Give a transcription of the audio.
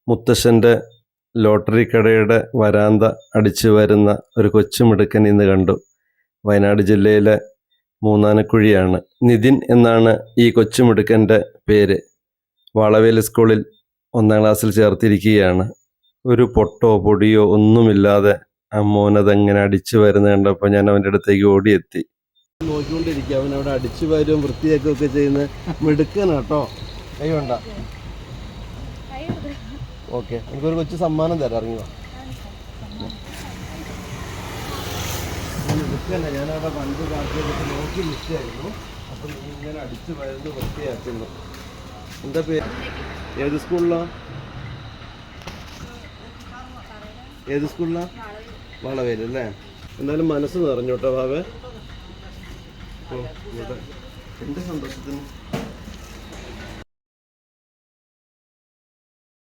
മുത്തശ്ശൻ്റെ lottery കടയുടെ വരാന്ത അടിച്ചു വരുന്ന ഒരു കൊച്ചുമിടുക്കൻ ഇന്ന് കണ്ടു. വയനാട് ജില്ലയിലെ മൂന്നാനക്കുഴിയാണ്. നിതിൻ എന്നാണ് ഈ കൊച്ചുമിടുക്കൻ്റെ പേര്. വാളവേലി സ്കൂളിൽ 1ാം ക്ലാസ്സിൽ ചേർത്തിരിക്കുകയാണ്. ഒരു പൊട്ടോ പൊടിയോ ഒന്നുമില്ലാതെ ആ മോനതെങ്ങനെ അടിച്ചു വരുന്നത് കണ്ടപ്പോൾ ഞാൻ അവൻ്റെ അടുത്തേക്ക് ഓടിയെത്തി. നോക്കിക്കൊണ്ടിരിക്കുക, അവനവിടെ അടിച്ചു വാരും വൃത്തിയാക്കുകയൊക്കെ ചെയ്യുന്ന മിടുക്കനാട്ടോ. കൈ വേണ്ട, ഓക്കെ. എനിക്കൊരു കൊച്ചു സമ്മാനം തരാം, ഇറങ്ങുക. മിടുക്കല്ല, ഞാനവിടെ പണ്ട് കാട്ടിയൊക്കെ നോക്കി നിൽക്കുകയായിരുന്നു. അപ്പം ഇങ്ങനെ അടിച്ചു വരുന്നത് വൃത്തിയാക്കുന്നു. എന്താ പേര്? ഏത് സ്കൂളിലാണ്? ഏത് സ്കൂളിലാണ്? വളവേല് അല്ലേ? എന്തായാലും മനസ്സ് നിറഞ്ഞു കേട്ടോ ബാബേ. എൻ്റെ സന്തോഷത്തിന്